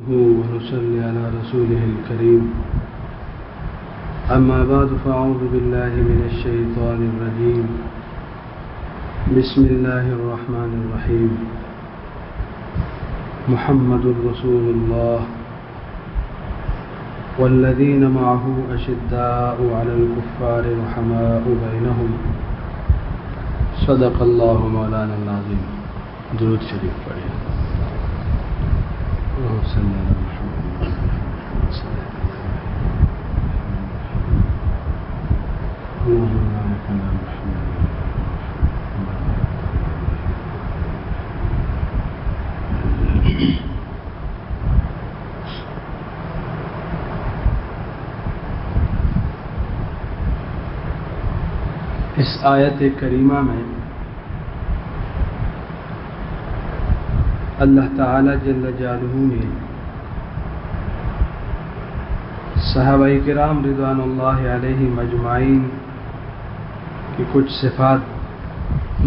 ونصلي على رسوله الكريم. أما بعد فأعوذ بالله من الشيطان الرجيم. بسم الله الرحمن الرحيم. محمد رسول الله والذين معه أشداء على الكفار رحماء بينهم. صدق الله مولانا العظيم. درود شریف پڑھیں. اللهم صل على محمد اللهم بارك على محمد. اس آیت کریمہ میں اللہ تعالی جل جلالہ نے صحابہ کرام رضوان اللہ علیہم اجمعین کی کچھ صفات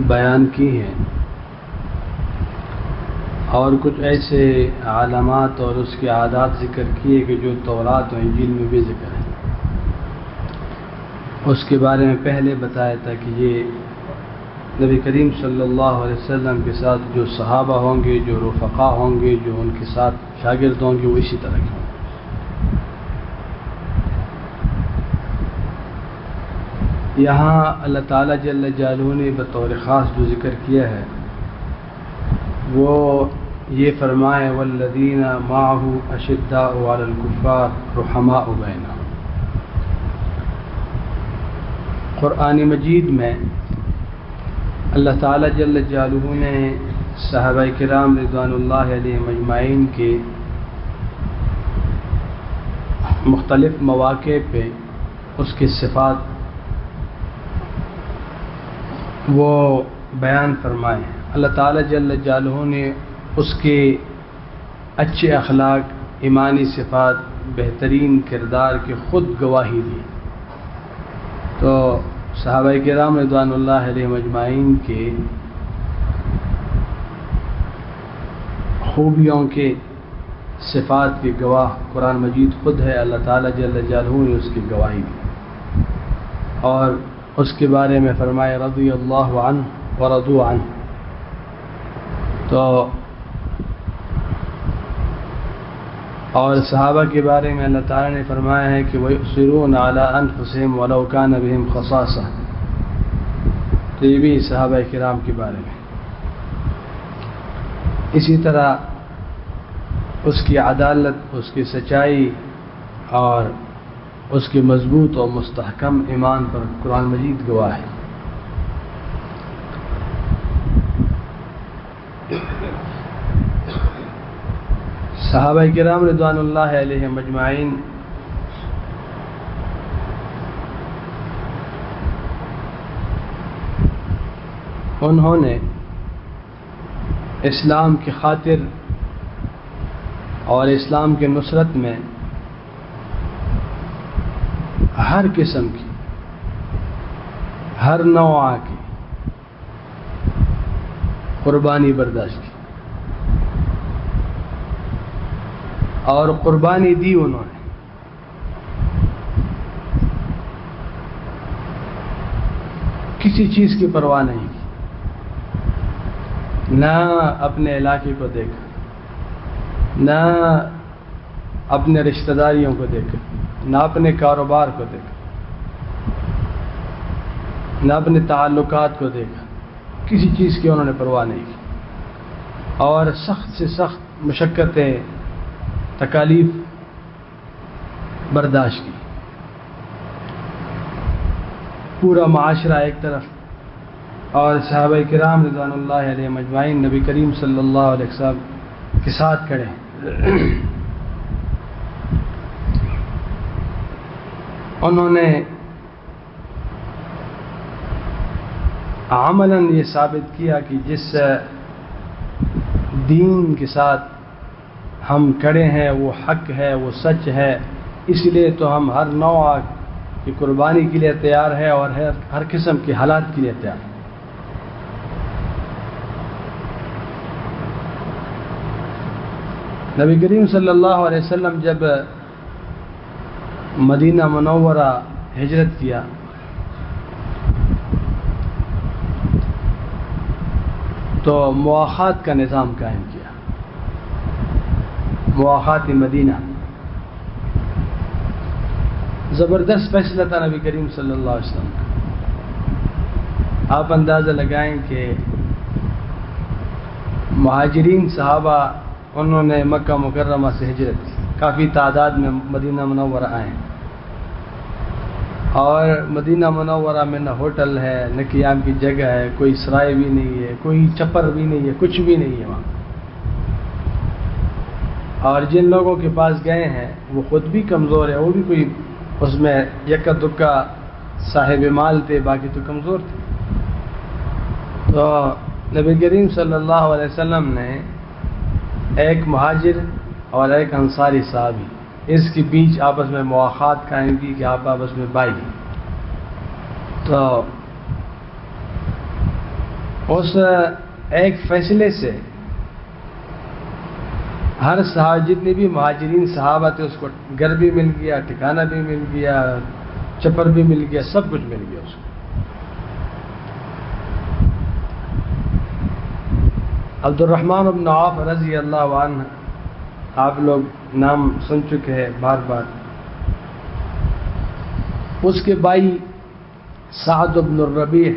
بیان کی ہیں اور کچھ ایسے علامات اور اس کے عادات ذکر کیے کہ جو تورات و انجیل میں بھی ذکر ہیں. اس کے بارے میں پہلے بتایا تھا کہ یہ نبی کریم صلی اللہ علیہ وسلم کے ساتھ جو صحابہ ہوں گے، جو رفقا ہوں گے، جو ان کے ساتھ شاگرد ہوں گے، وہ اسی طرح کے ہوں گے. یہاں اللہ تعالیٰ جل جلالہ نے بطور خاص جو ذکر کیا ہے وہ یہ فرمائے والذین معہ اشداء علی الکفار رحماء بینہم. قرآن مجید میں اللہ تعالیٰ جل جلالہ نے صحابہ کرام رضوان اللہ علیہم اجمعین کے مختلف مواقع پہ اس کی صفات وہ بیان فرمائے. اللہ تعالیٰ جل جلالہ نے اس کے اچھے اخلاق، ایمانی صفات، بہترین کردار کی خود گواہی دی. تو صحابہ کرام رضوان اللہ علیہم اجمعین کے خوبیوں کے صفات کے گواہ قرآن مجید خود ہے. اللہ تعالیٰ جل جلالہ نے اس کی گواہی دی اور اس کے بارے میں فرمائے رضی اللہ عنہ ورضوا عنہ. تو اور صحابہ کے بارے میں اللہ تعالیٰ نے فرمایا ہے کہ وَيُؤْثِرُونَ عَلَىٰ أَنفُسِهِمْ وَلَوْ كَانَ بِهِمْ خَصَاصَةٌ. تو یہ بھی صحابہ کرام کے بارے میں. اسی طرح اس کی عدالت، اس کی سچائی اور اس کے مضبوط اور مستحکم ایمان پر قرآن مجید گواہ ہے. صحابہ کرام رضوان اللہ علیہم اجمعین انہوں نے اسلام کی خاطر اور اسلام کی نصرت میں ہر قسم کی، ہر نوع کی قربانی برداشت کی اور قربانی دی. انہوں نے کسی چیز کی پرواہ نہیں کی، نہ اپنے علاقے کو دیکھا، نہ اپنے رشتہ داریوں کو دیکھا، نہ اپنے کاروبار کو دیکھا، نہ اپنے تعلقات کو دیکھا. کسی چیز کی انہوں نے پرواہ نہیں کی اور سخت سے سخت مشقتیں، تکالیف برداشت کی. پورا معاشرہ ایک طرف اور صحابہ کرام رضوان اللہ علیہم اجمعین نبی کریم صلی اللہ علیہ وسلم کے ساتھ کھڑے. انہوں نے عملاً یہ ثابت کیا کہ جس دین کے ساتھ ہم کھڑے ہیں وہ حق ہے، وہ سچ ہے. اس لیے تو ہم ہر نوع کی قربانی کے لیے تیار ہے اور ہر قسم کے حالات کے لیے تیار ہے. نبی کریم صلی اللہ علیہ وسلم جب مدینہ منورہ ہجرت کیا تو مواخات کا نظام قائم کیا، مواخات مدینہ، زبردست فیصلہ تھا نبی کریم صلی اللہ علیہ وسلم کا۔ آپ اندازہ لگائیں کہ مہاجرین صحابہ انہوں نے مکہ مکرمہ سے ہجرت کی، کافی تعداد میں مدینہ منورہ آئے، اور مدینہ منورہ میں نہ ہوٹل ہے، نہ قیام کی جگہ ہے، کوئی سرائے بھی نہیں ہے، کوئی چپر بھی نہیں ہے، کچھ بھی نہیں ہے وہاں۔ اور جن لوگوں کے پاس گئے ہیں وہ خود بھی کمزور ہے، وہ بھی کوئی اس میں یکا دکا صاحب مال تھے، باقی تو کمزور تھے۔ تو نبی کریم صلی اللہ علیہ وسلم نے ایک مہاجر اور ایک انصاری صحابی، اس کے بیچ آپس میں مواخات قائم کی کہ آپ آپس میں بھائی۔ تو اس ایک فیصلے سے ہر جتنے بھی مہاجرین صحابہ تھے اس کو گھر بھی مل گیا، ٹھکانہ بھی مل گیا، چپر بھی مل گیا، سب کچھ مل گیا اس کو۔ عبد الرحمن بن عوف رضی اللہ عنہ، آپ لوگ نام سن چکے ہیں بار بار، اس کے بھائی سعد بن الربیع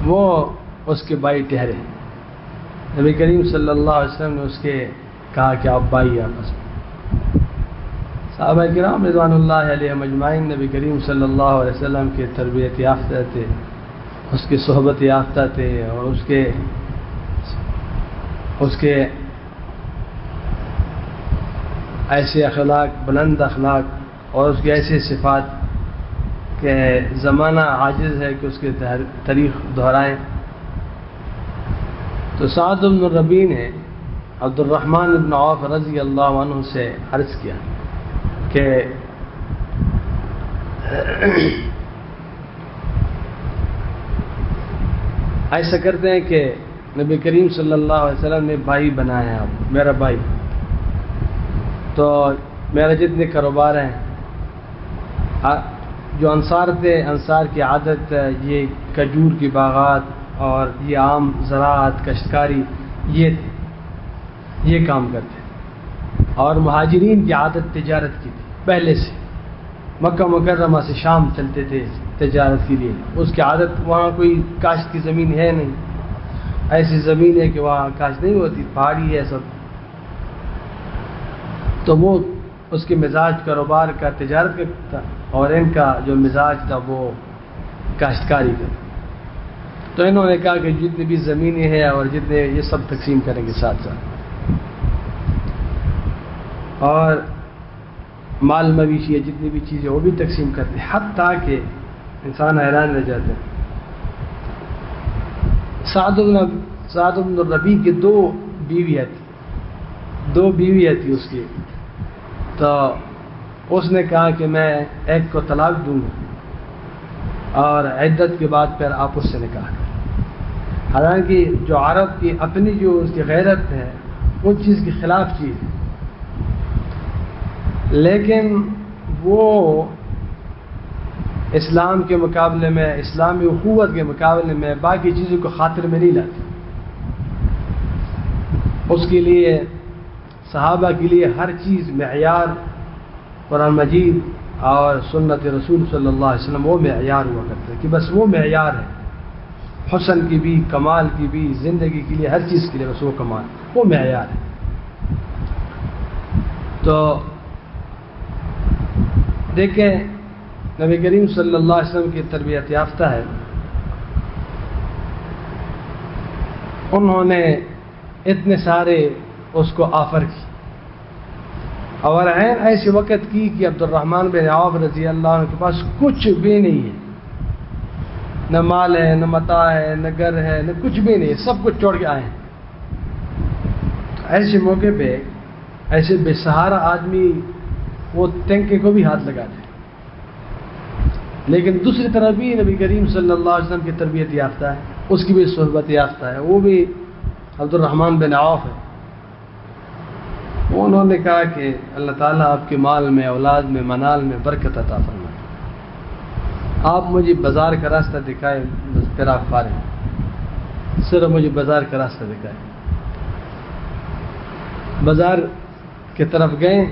وہ اس کے بھائی ٹھہرے۔ نبی کریم صلی اللہ علیہ وسلم نے اس کے کہا کہ آپ بھائی آپس میں۔ صحابہ کرام رضوان اللہ علیہ مجمعین نبی کریم صلی اللہ علیہ وسلم کے تربیت یافتہ تھے، اس کی صحبت یافتہ تھے، اور اس کے ایسے اخلاق، بلند اخلاق، اور اس کی ایسے صفات کہ زمانہ عاجز ہے کہ اس کے تاریخ دہرائیں۔ تو سعد بن الربیع نے عبد الرحمن بن عوف رضی اللہ عنہ سے عرض کیا کہ ایسا کرتے ہیں کہ نبی کریم صلی اللہ علیہ وسلم نے بھائی بنایا ہے، آپ میرا بھائی، تو میرا جتنے کاروبار ہیں، جو انصار تھے، انصار کی عادت یہ کھجور کی باغات اور یہ عام زراعت، کاشتکاری، یہ کام کرتے، اور مہاجرین کی عادت تجارت کی تھی پہلے سے، مکہ مکرمہ سے شام چلتے تھے تجارت کے لیے، اس کی عادت، وہاں کوئی کاشت کی زمین ہے نہیں، ایسی زمین ہے کہ وہاں کاشت نہیں ہوتی، پہاڑی ہے سب، تو وہ اس کے مزاج کاروبار کا تجارت کا تھا، اور ان کا جو مزاج تھا وہ کاشتکاری کا تھا۔ تو انہوں نے کہا کہ جتنی بھی زمینیں ہیں اور جتنے یہ سب تقسیم کریں گے ساتھ ساتھ، اور مال مویشی ہے، جتنی بھی چیزیں وہ بھی تقسیم کرتے ہیں، حتیٰ کہ انسان حیران رہ جاتے ہیں۔ سعد بن الربیع کی دو بیویاں تھی اس کی، تو اس نے کہا کہ میں ایک کو طلاق دوں گا اور عدت کے بعد پھر آپ اس سے نکاح کریں۔ حالانکہ جو عرب کی اپنی جو اس کی غیرت ہے وہ چیز کے خلاف چیز ہے، لیکن وہ اسلام کے مقابلے میں، اسلامی اخوت کے مقابلے میں باقی چیزوں کو خاطر میں نہیں لاتی۔ اس کے لیے، صحابہ کے لیے ہر چیز معیار، قرآن مجید اور سنت رسول صلی اللہ علیہ وسلم وہ معیار ہوا کرتے ہیں کہ بس وہ معیار ہے، حسن کی بھی، کمال کی بھی، زندگی کے لیے، ہر چیز کے لیے بس وہ کمال، وہ معیار ہے۔ تو دیکھیں نبی کریم صلی اللہ علیہ وسلم کی تربیت یافتہ ہے، انہوں نے اتنے سارے اس کو آفر کی، اور عین ایسے وقت کی کہ عبد الرحمن بن عوف رضی اللہ عنہ کے پاس کچھ بھی نہیں ہے، نہ مال ہے، نہ متاع ہے، نہ گھر ہے، نہ کچھ بھی نہیں ہے، سب کچھ چھوڑ کے آئے ہیں۔ ایسے موقع پہ ایسے بے سہارا آدمی وہ ٹینکے کو بھی ہاتھ لگاتے، لیکن دوسری طرف بھی نبی کریم صلی اللہ علیہ وسلم کی تربیت یافتہ ہے، اس کی بھی صحبت یافتہ ہے، وہ بھی عبد الرحمن بن عوف ہے، انہوں نے کہا کہ اللہ تعالیٰ آپ کے مال میں، اولاد میں، منال میں برکت عطا فرمائے، آپ مجھے بازار کا راستہ دکھائے، بس پھر آپ فارغ ہیں، صرف مجھے بازار کا راستہ دکھائے۔ بازار کی طرف گئے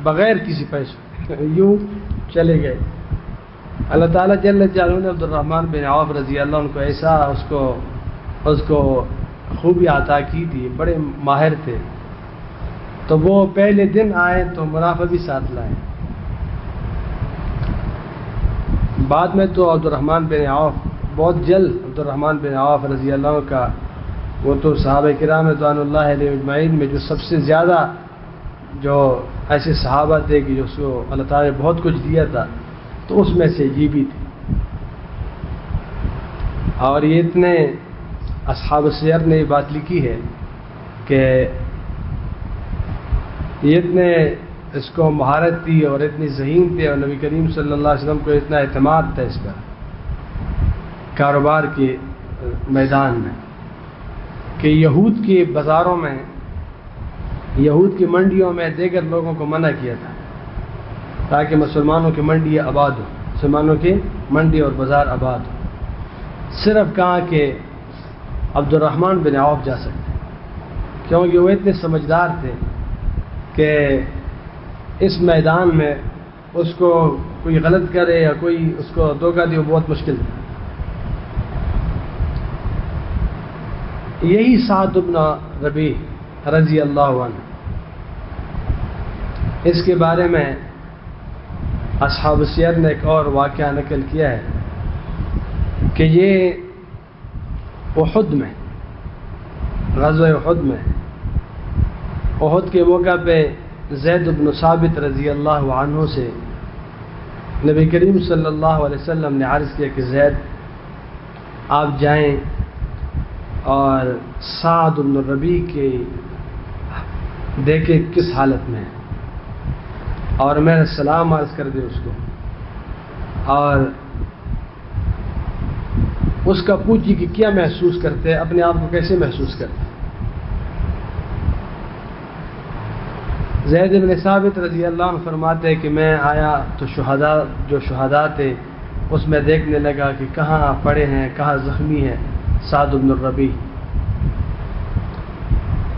بغیر کسی پیسے، یوں چلے گئے۔ اللہ تعالیٰ جل جلالہ نے عبد الرحمن بن عوف رضی اللہ عنہ کو ایسا اس کو خوبی عطا کی تھی، بڑے ماہر تھے، تو وہ پہلے دن آئے تو منافع بھی ساتھ لائے۔ بعد میں تو عبد الرحمن بن عوف بہت جلد، عبد الرحمن بن عوف رضی اللہ عنہ کا، وہ تو صحابہ کرام رضوان اللہ علیہ اجمعین میں جو سب سے زیادہ جو ایسے صحابہ تھے کہ جو اس کو اللہ تعالیٰ نے بہت کچھ دیا تھا، تو اس میں سے یہ بھی تھی۔ اور یہ اتنے اصحاب سیر نے یہ بات لکھی ہے کہ یہ اتنے اس کو مہارت تھی اور اتنی ذہین تھے، اور نبی کریم صلی اللہ علیہ وسلم کو اتنا اعتماد تھا اس کا کاروبار کے میدان میں، کہ یہود کے بازاروں میں، یہود کی منڈیوں میں دیگر لوگوں کو منع کیا تھا تاکہ مسلمانوں کی منڈی آباد ہو، مسلمانوں کی منڈی اور بازار آباد ہو۔ صرف کہا کہ عبد الرحمن بن عوف جا سکتے، کیونکہ وہ اتنے سمجھدار تھے کہ اس میدان میں اس کو کوئی غلط کرے یا کوئی اس کو دھوکہ دے، وہ بہت مشکل تھا۔ یہی سعد بن ربیع رضی اللہ عنہ، اس کے بارے میں اصحاب سیر نے ایک اور واقعہ نقل کیا ہے کہ یہ احد میں، غزوہ احد میں، احد کے موقع پہ زید بن ثابت رضی اللہ عنہ سے نبی کریم صلی اللہ علیہ وسلم نے عرض کیا کہ زید آپ جائیں اور سعد بن ربیع کے دیکھیں کس حالت میں ہے، اور میرا سلام عرض کر دے اس کو، اور اس کا پوچھی کہ کیا محسوس کرتے ہیں، اپنے آپ کو کیسے محسوس کرتے ہیں۔ زید بن ثابت رضی اللہ عنہ فرماتے ہیں کہ میں آیا تو جو شہداء تھے اس میں دیکھنے لگا کہ کہاں پڑے ہیں، کہاں زخمی ہیں سعد بن الربیع۔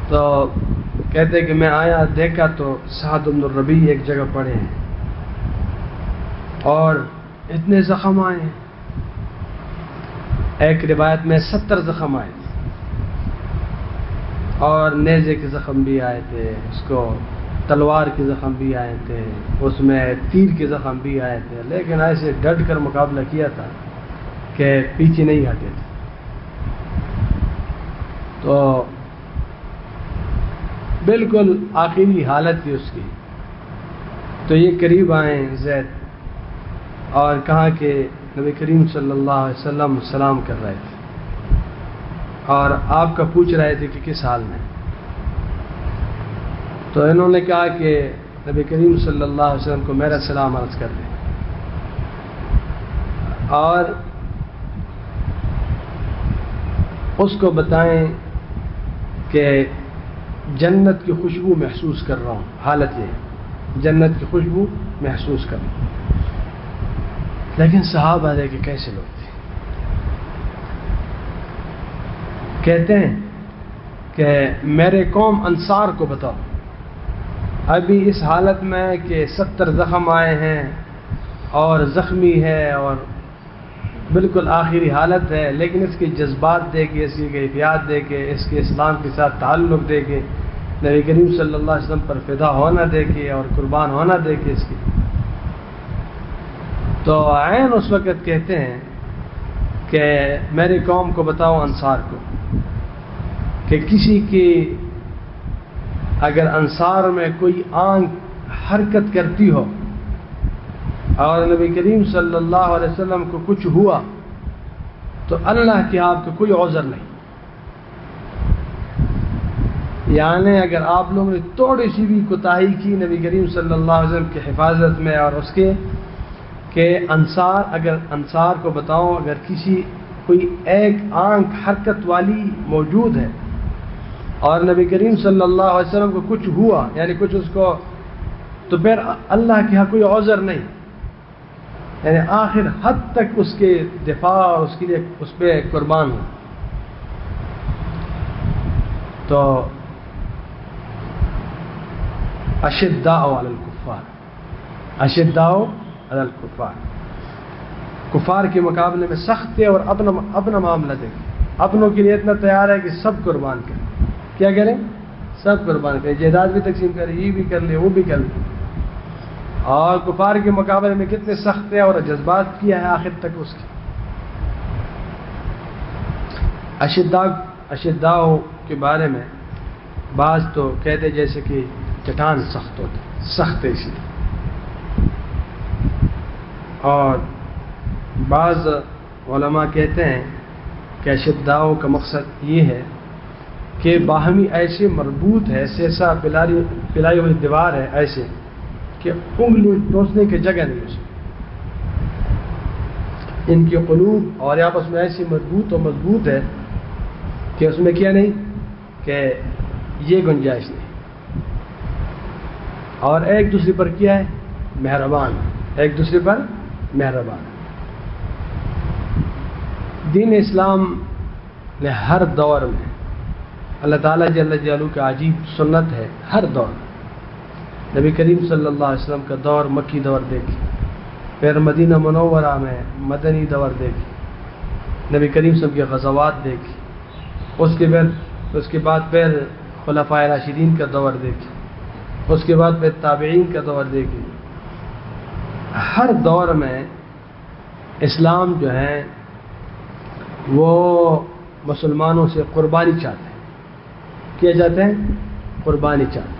تو کہتے کہ میں آیا دیکھا تو سعد بن الربیع ایک جگہ پڑے ہیں اور اتنے زخم آئے ہیں، ایک روایت میں 70 زخم آئے تھے، اور نیزے کے زخم بھی آئے تھے، اس کو تلوار کے زخم بھی آئے تھے، اس میں تیر کے زخم بھی آئے تھے، لیکن ایسے ڈٹ کر مقابلہ کیا تھا کہ پیچھے نہیں ہٹے تھے۔ تو بالکل آخری حالت تھی اس کی، تو یہ قریب آئے زید اور کہا کہ نبی کریم صلی اللہ علیہ وسلم سلام کر رہے تھے اور آپ کا پوچھ رہے تھے کہ کس حال میں۔ تو انہوں نے کہا کہ نبی کریم صلی اللہ علیہ وسلم کو میرا سلام عرض کر دیں، اور اس کو بتائیں کہ جنت کی خوشبو محسوس کر رہا ہوں، حالت یہ جنت کی خوشبو محسوس کر رہا ہوں۔ لیکن صحابہ کہ کیسے لوگ تھے، کہتے ہیں کہ میرے قوم انصار کو بتاؤ، ابھی اس حالت میں کہ 70 زخم آئے ہیں اور زخمی ہے اور بالکل آخری حالت ہے، لیکن اس کے جذبات دے کے، اس کی کیفیات دے کے، اس کے اسلام کے ساتھ تعلق دے کے، نبی کریم صلی اللہ علیہ وسلم پر فدا ہونا دے کے اور قربان ہونا دے کے اس کی، تو عین اس وقت کہتے ہیں کہ میری قوم کو بتاؤ، انصار کو، کہ کسی کی اگر انصار میں کوئی آنکھ حرکت کرتی ہو اور نبی کریم صلی اللہ علیہ وسلم کو کچھ ہوا تو اللہ کے آپ کو کوئی عذر نہیں، یعنی اگر آپ لوگوں نے تھوڑی سی بھی کوتاہی کی نبی کریم صلی اللہ علیہ وسلم کی حفاظت میں اور اس کے کہ انصار، اگر انصار کو بتاؤ اگر کسی کوئی ایک آنکھ حرکت والی موجود ہے اور نبی کریم صلی اللہ علیہ وسلم کو کچھ ہوا، یعنی کچھ اس کو، تو پھر اللہ کے ہاں کوئی عذر نہیں، یعنی آخر حد تک اس کے دفاع اور اس کے لیے اس پہ قربان ہو. تو اشداء علی الکفار، اشداء علی الکفار، کفار کے مقابلے میں سخت ہے، اور اپنا معاملہ دیکھیں، اپنوں کے لیے اتنا تیار ہے کہ سب قربان کریں. کیا کریں؟ سب قربان کریں، جائیداد بھی تقسیم کریں، یہ بھی کر لیں وہ بھی کر لیں. اور کفار کے مقابلے میں کتنے سخت ہیں اور جذبات کیا ہے آخر تک اس کی. اشداء کے بارے میں بعض تو کہتے جیسے کہ چٹان سخت ہوتے، سخت ہے اسی لیے. اور بعض علماء کہتے ہیں کہ اشداء کا مقصد یہ ہے کہ باہمی ایسے مربوط ہے، سیسا پلائی ہوئی دیوار ہے ایسے کہ انگلی ٹوسنے کی جگہ نہیں اس میں. ان کی قلوب اور آپس میں ایسی مضبوط ہے کہ اس میں کیا نہیں کہ یہ گنجائش نہیں. اور ایک دوسرے پر کیا ہے؟ مہربان، ایک دوسرے پر مہربان. دین اسلام نے ہر دور میں اللہ تعالیٰ جل جلالہ کا عجیب سنت ہے. ہر دور نبی کریم صلی اللہ علیہ وسلم کا دور مکی دور دیکھی، پھر مدینہ منورہ میں مدنی دور دیکھی، نبی کریم صلی اللہ علیہ وسلم کی غزوات دیکھی، اس کے بعد پھر خلفائے راشدین کا دور دیکھی، اس کے بعد پھر تابعین کا دور دیکھی. ہر دور میں اسلام جو ہے وہ مسلمانوں سے قربانی چاہتے ہیں. کیا چاہتے ہیں؟ قربانی چاہتے ہیں.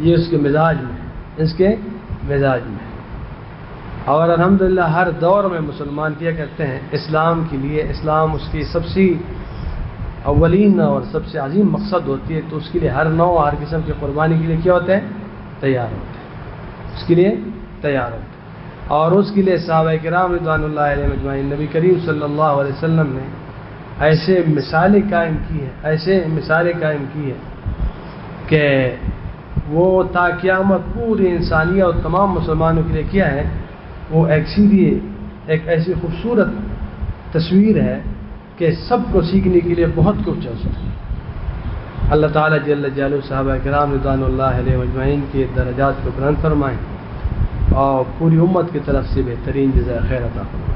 یہ اس کے مزاج میں، اس کے مزاج میں. اور الحمدللہ ہر دور میں مسلمان کیا کرتے ہیں اسلام کے لیے. اسلام اس کی سب سے اولین اور سب سے عظیم مقصد ہوتی ہے، تو اس کے لیے ہر نوع ہر قسم کی قربانی کے لیے کیا ہوتے ہیں؟ تیار ہوتے ہیں، اس کے لیے تیار ہوتے ہیں. اور اس کے لیے صحابہ کرام رضوان اللہ علیہم اجمعین، نبی کریم صلی اللہ علیہ وسلم نے ایسے مثالیں قائم کی ہے کہ وہ تا قیامت پوری انسانیت اور تمام مسلمانوں کے لیے کیا ہے، وہ ایک ایسی خوبصورت تصویر ہے کہ سب کو سیکھنے کے لیے بہت کچھ ہے اس میں. اللہ تعالیٰ جل جلالہ صحابہ کرام رضوان اللہ علیہ اجمعین کے درجات کو بلند فرمائیں اور پوری امت کی طرف سے بہترین جزائے خیر عطا فرمائیں.